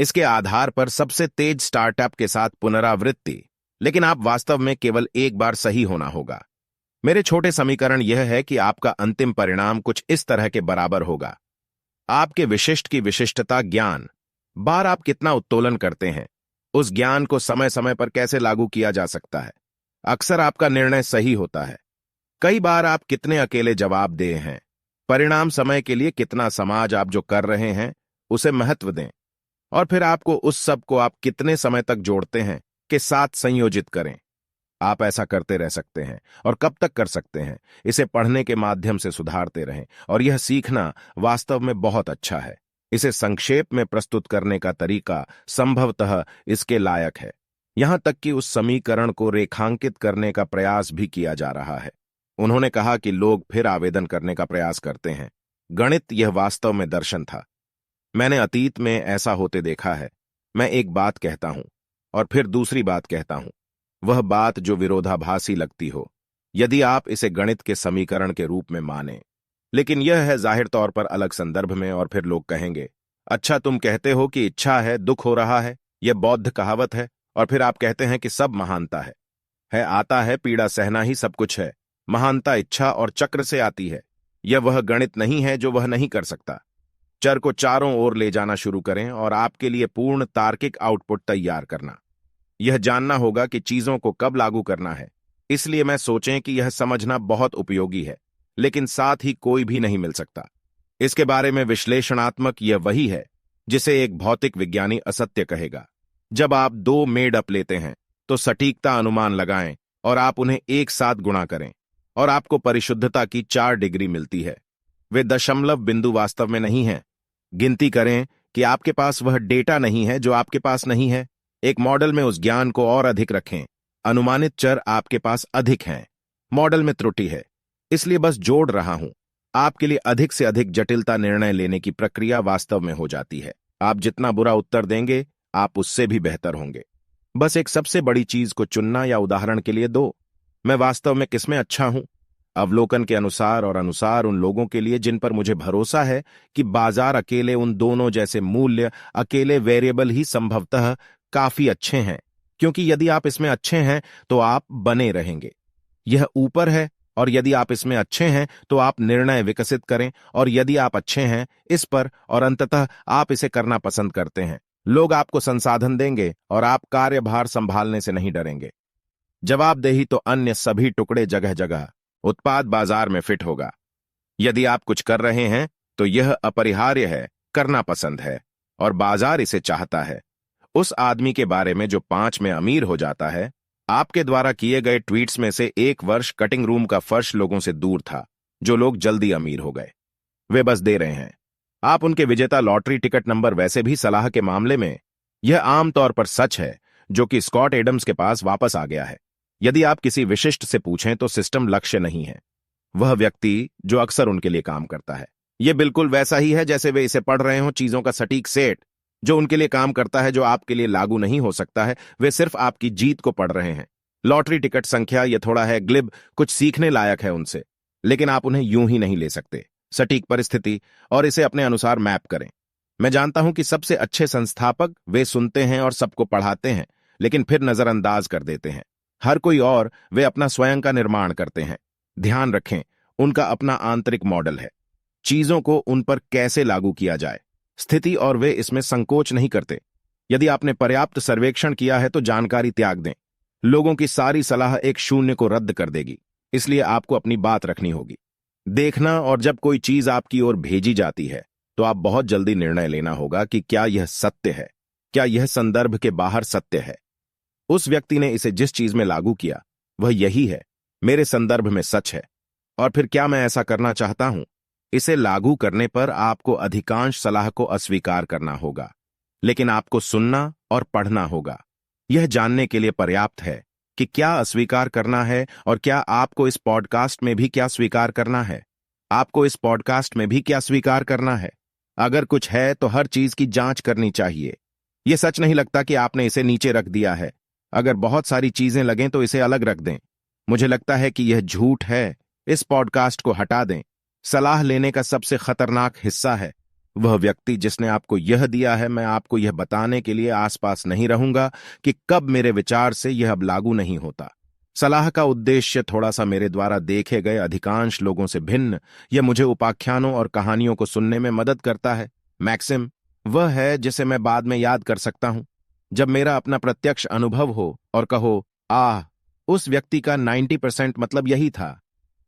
इसके आधार पर सबसे तेज स्टार्टअप के साथ पुनरावृत्ति, लेकिन आप वास्तव में केवल एक बार सही होना होगा। मेरे छोटे समीकरण यह है कि आपका अंतिम परिणाम कुछ इस तरह के बराबर होगा। आपके विशिष्ट की विशिष्टता ज्ञान, बार आप कितना उत्तोलन करते हैं, उस ज्ञान को समय समय पर कैसे लागू किया जा सकता है। अक्सर आपका निर्णय सही होता है। कई बार आप कितने अकेले जवाब दे हैं, परिणाम समय के लिए कितना समाज आप जो कर रहे हैं उसे महत्व दें, और फिर आपको उस सब को आप कितने समय तक जोड़ते हैं के साथ संयोजित करें। आप ऐसा करते रह सकते हैं और कब तक कर सकते हैं, इसे पढ़ने के माध्यम से सुधारते रहें, और यह सीखना वास्तव में बहुत अच्छा है। इसे संक्षेप में प्रस्तुत करने का तरीका संभवतः इसके लायक है। यहां तक कि उस समीकरण को रेखांकित करने का प्रयास भी किया जा रहा है। उन्होंने कहा कि लोग फिर आवेदन करने का प्रयास करते हैं। गणित यह वास्तव में दर्शन था। मैंने अतीत में ऐसा होते देखा है। मैं एक बात कहता हूं और फिर दूसरी बात कहता हूं, वह बात जो विरोधाभासी लगती हो, यदि आप इसे गणित के समीकरण के रूप में माने। लेकिन यह है जाहिर तौर पर अलग संदर्भ में, और फिर लोग कहेंगे, अच्छा तुम कहते हो कि इच्छा है, दुख हो रहा है, यह बौद्ध कहावत है, और फिर आप कहते हैं कि सब महानता है आता है, पीड़ा सहना ही सब कुछ है। महानता इच्छा और चक्र से आती है। यह वह गणित नहीं है जो वह नहीं कर सकता। चर को चारों ओर ले जाना शुरू करें और आपके लिए पूर्ण तार्किक आउटपुट तैयार करना। यह जानना होगा कि चीजों को कब लागू करना है। इसलिए मैं सोचें कि यह समझना बहुत उपयोगी है, लेकिन साथ ही कोई भी नहीं मिल सकता। इसके बारे में विश्लेषणात्मक यह वही है जिसे एक भौतिक विज्ञानी असत्य कहेगा। जब आप दो मेड अप लेते हैं तो सटीकता अनुमान लगाएं और आप उन्हें एक साथ गुणा करें, और आपको परिशुद्धता की 4 डिग्री मिलती है। वे दशमलव बिंदु वास्तव में नहीं हैं। गिनती करें कि आपके पास वह डेटा नहीं है जो आपके पास नहीं है। एक मॉडल में उस ज्ञान को और अधिक रखें। अनुमानित चर आपके पास अधिक हैं। मॉडल में त्रुटि है, इसलिए बस जोड़ रहा हूं। आपके लिए अधिक से अधिक जटिलता निर्णय लेने की प्रक्रिया वास्तव में हो जाती है। आप जितना बुरा उत्तर देंगे, आप उससे भी बेहतर होंगे। बस एक सबसे बड़ी चीज को चुनना, या उदाहरण के लिए दो, मैं वास्तव में किसमें अच्छा हूं। अवलोकन के अनुसार और अनुसार उन लोगों के लिए जिन पर मुझे भरोसा है कि बाजार अकेले उन दोनों जैसे मूल्य अकेले वेरिएबल ही संभवतः काफी अच्छे हैं, क्योंकि यदि आप इसमें अच्छे हैं तो आप बने रहेंगे। यह ऊपर है, और यदि आप इसमें अच्छे हैं तो आप निर्णय विकसित करें, और यदि आप अच्छे हैं इस पर और अंततः आप इसे करना पसंद करते हैं, लोग आपको संसाधन देंगे और आप कार्यभार संभालने से नहीं डरेंगे। जवाबदेही तो अन्य सभी टुकड़े जगह जगह उत्पाद बाजार में फिट होगा। यदि आप कुछ कर रहे हैं तो यह अपरिहार्य है, करना पसंद है, और बाजार इसे चाहता है। उस आदमी के बारे में जो 5 में अमीर हो जाता है, आपके द्वारा किए गए ट्वीट्स में से एक वर्ष कटिंग रूम का फर्श लोगों से दूर था, जो लोग जल्दी अमीर हो गए। वे बस दे रहे हैं। आप उनके विजेता लॉटरी टिकट नंबर। वैसे भी सलाह के मामले में यह आमतौर पर सच है, जो कि स्कॉट एडम्स के पास वापस आ गया है। यदि आप किसी विशिष्ट से पूछें तो सिस्टम लक्ष्य नहीं है, वह व्यक्ति जो अक्सर उनके लिए काम करता है। यह बिल्कुल वैसा ही है जैसे वे इसे पढ़ रहे हों, चीजों का सटीक सेट जो उनके लिए काम करता है, जो आपके लिए लागू नहीं हो सकता है। वे सिर्फ आपकी जीत को पढ़ रहे हैं। लॉटरी टिकट संख्या, यह थोड़ा है ग्लिब, कुछ सीखने लायक है उनसे, लेकिन आप उन्हें यूं ही नहीं ले सकते। सटीक परिस्थिति और इसे अपने अनुसार मैप करें। मैं जानता हूं कि सबसे अच्छे संस्थापक वे सुनते हैं और सबको पढ़ाते हैं, लेकिन फिर नजरअंदाज कर देते हैं हर कोई, और वे अपना स्वयं का निर्माण करते हैं। ध्यान रखें, उनका अपना आंतरिक मॉडल है, चीजों को उन पर कैसे लागू किया जाए, स्थिति, और वे इसमें संकोच नहीं करते। यदि आपने पर्याप्त सर्वेक्षण किया है तो जानकारी त्याग दें। लोगों की सारी सलाह एक शून्य को रद्द कर देगी, इसलिए आपको अपनी बात रखनी होगी। देखना, और जब कोई चीज आपकी ओर भेजी जाती है तो आप बहुत जल्दी निर्णय लेना होगा कि क्या यह सत्य है, क्या यह संदर्भ के बाहर सत्य है। उस व्यक्ति ने इसे जिस चीज में लागू किया वह यही है, मेरे संदर्भ में सच है, और फिर क्या मैं ऐसा करना चाहता हूं। इसे लागू करने पर आपको अधिकांश सलाह को अस्वीकार करना होगा, लेकिन आपको सुनना और पढ़ना होगा। यह जानने के लिए पर्याप्त है कि क्या अस्वीकार करना है, और क्या आपको इस पॉडकास्ट में भी क्या स्वीकार करना है। आपको इस पॉडकास्ट में भी क्या स्वीकार करना है। अगर कुछ है तो हर चीज की जांच करनी चाहिए। यह सच नहीं लगता कि आपने इसे नीचे रख दिया है। अगर बहुत सारी चीजें लगें तो इसे अलग रख दें। मुझे लगता है कि यह झूठ है। इस पॉडकास्ट को हटा दें। सलाह लेने का सबसे खतरनाक हिस्सा है वह व्यक्ति जिसने आपको यह दिया है, मैं आपको यह बताने के लिए आसपास नहीं रहूंगा कि कब मेरे विचार से यह अब लागू नहीं होता। सलाह का उद्देश्य थोड़ा सा मेरे द्वारा देखे गए अधिकांश लोगों से भिन्न, यह मुझे उपाख्यानों और कहानियों को सुनने में मदद करता है। मैक्सिम वह है जिसे मैं बाद में याद कर सकता हूं, जब मेरा अपना प्रत्यक्ष अनुभव हो और कहो, आह, उस व्यक्ति का 90% मतलब यही था।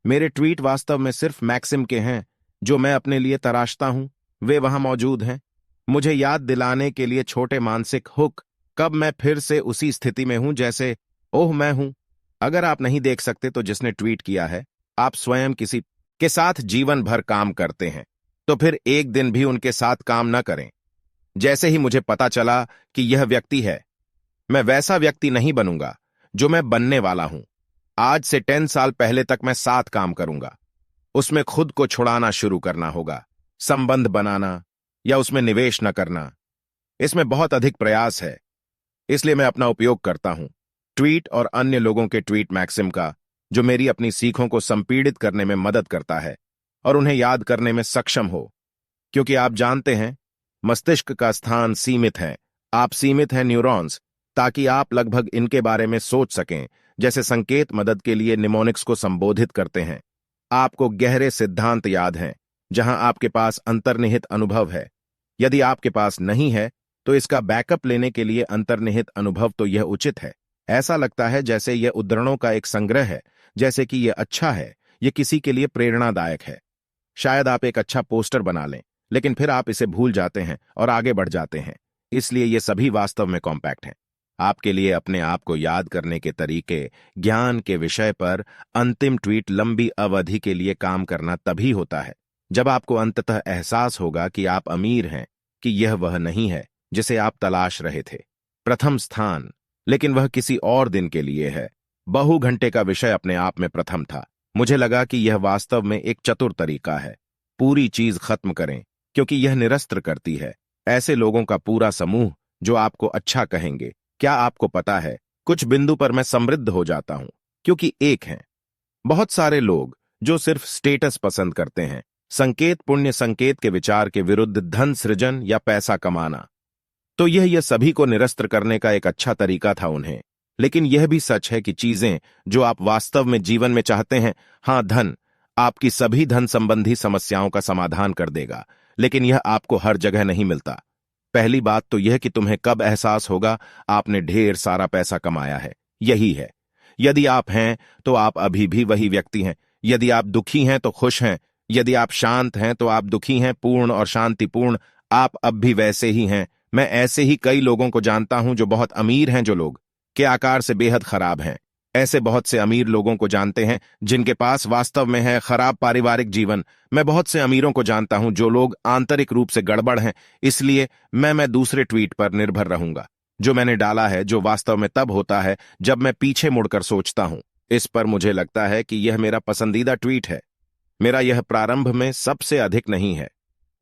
मेरे ट्वीट वास्तव में सिर्फ मैक्सिम के हैं जो मैं अपने लिए तराशता हूं, वे वहां मौजूद हैं, मुझे याद दिलाने के लिए छोटे मानसिक हुक कब मैं फिर से उसी स्थिति में हूं जैसे, ओह मैं हूं। अगर आप नहीं देख सकते तो जिसने ट्वीट किया है, आप स्वयं किसी के साथ जीवन भर काम करते हैं, तो फिर एक दिन भी उनके साथ काम न करें। जैसे ही मुझे पता चला कि यह व्यक्ति है, मैं वैसा व्यक्ति नहीं बनूंगा जो मैं बनने वाला हूं। आज से 10 साल पहले तक मैं साथ काम करूंगा। उसमें खुद को छुड़ाना शुरू करना होगा, संबंध बनाना या उसमें निवेश न करना। इसमें बहुत अधिक प्रयास है, इसलिए मैं अपना उपयोग करता हूं, ट्वीट और अन्य लोगों के ट्वीट मैक्सिम का, जो मेरी अपनी सीखों को संपीड़ित करने में मदद करता है और उन्हें याद करने में सक्षम हो। क्योंकि आप जानते हैं, मस्तिष्क का स्थान सीमित है, आप सीमित हैं न्यूरॉन्स, ताकि आप लगभग इनके बारे में सोच सकें जैसे संकेत मदद के लिए निमोनिक्स को संबोधित करते हैं। आपको गहरे सिद्धांत याद हैं जहां आपके पास अंतर्निहित अनुभव है। यदि आपके पास नहीं है तो इसका बैकअप लेने के लिए अंतर्निहित अनुभव तो यह उचित है। ऐसा लगता है जैसे यह उद्धरणों का एक संग्रह है, जैसे कि यह अच्छा है, यह किसी के लिए प्रेरणादायक है। शायद आप एक अच्छा पोस्टर बना लें, लेकिन फिर आप इसे भूल जाते हैं और आगे बढ़ जाते हैं। इसलिए ये सभी वास्तव में कॉम्पैक्ट हैं। आपके लिए अपने आप को याद करने के तरीके, ज्ञान के विषय पर अंतिम ट्वीट लंबी अवधि के लिए काम करना तभी होता है जब आपको अंततः एहसास होगा कि आप अमीर हैं, कि यह वह नहीं है जिसे आप तलाश रहे थे। प्रथम स्थान, लेकिन वह किसी और दिन के लिए है। बहु घंटे का विषय अपने आप में प्रथम था। मुझे लगा कि यह वास्तव में एक चतुर तरीका है। पूरी चीज खत्म करें, क्योंकि यह निरस्त्र करती है। ऐसे लोगों का पूरा समूह जो आपको अच्छा कहेंगे। क्या आपको पता है, कुछ बिंदु पर मैं समृद्ध हो जाता हूं, क्योंकि एक हैं। बहुत सारे लोग जो सिर्फ स्टेटस पसंद करते हैं, संकेत पुण्य संकेत के विचार के विरुद्ध धन सृजन या पैसा कमाना, तो यह सभी को निरस्त्र करने का एक अच्छा तरीका था उन्हें। लेकिन यह भी सच है कि चीजें जो आप वास्तव में जीवन में चाहते हैं, हां, धन आपकी सभी धन संबंधी समस्याओं का समाधान कर देगा, लेकिन यह आपको हर जगह नहीं मिलता। पहली बात तो यह कि तुम्हें कब एहसास होगा आपने ढेर सारा पैसा कमाया है, यही है। यदि आप हैं तो आप अभी भी वही व्यक्ति हैं। यदि आप दुखी हैं तो खुश हैं। यदि आप शांत हैं तो आप दुखी हैं, पूर्ण और शांतिपूर्ण, आप अब भी वैसे ही हैं। मैं ऐसे ही कई लोगों को जानता हूं जो बहुत अमीर हैं, जो लोग के आकार से बेहद खराब हैं। ऐसे बहुत से अमीर लोगों को जानते हैं जिनके पास वास्तव में है खराब पारिवारिक जीवन। मैं बहुत से अमीरों को जानता हूं जो लोग आंतरिक रूप से गड़बड़ हैं। इसलिए मैं दूसरे ट्वीट पर निर्भर रहूंगा जो मैंने डाला है, जो वास्तव में तब होता है जब मैं पीछे मुड़कर सोचता हूं। इस पर मुझे लगता है कि यह मेरा पसंदीदा ट्वीट है। मेरा यह प्रारंभ में सबसे अधिक नहीं है,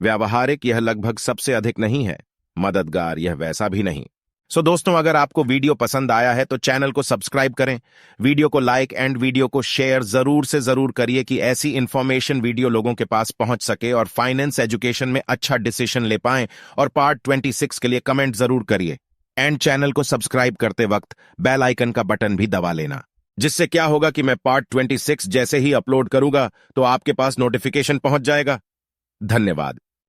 व्यावहारिक यह लगभग सबसे अधिक नहीं है, मददगार यह वैसा भी नहीं। दोस्तों, अगर आपको वीडियो पसंद आया है तो चैनल को सब्सक्राइब करें, वीडियो को लाइक एंड वीडियो को शेयर जरूर से जरूर करिए कि ऐसी इंफॉर्मेशन वीडियो लोगों के पास पहुंच सके और फाइनेंस एजुकेशन में अच्छा डिसीजन ले पाएं। और पार्ट 26 के लिए कमेंट जरूर करिए एंड चैनल को सब्सक्राइब करते वक्त बेल आइकन का बटन भी दबा लेना, जिससे क्या होगा कि मैं पार्ट 26 जैसे ही अपलोड करूंगा तो आपके पास नोटिफिकेशन पहुंच जाएगा। धन्यवाद।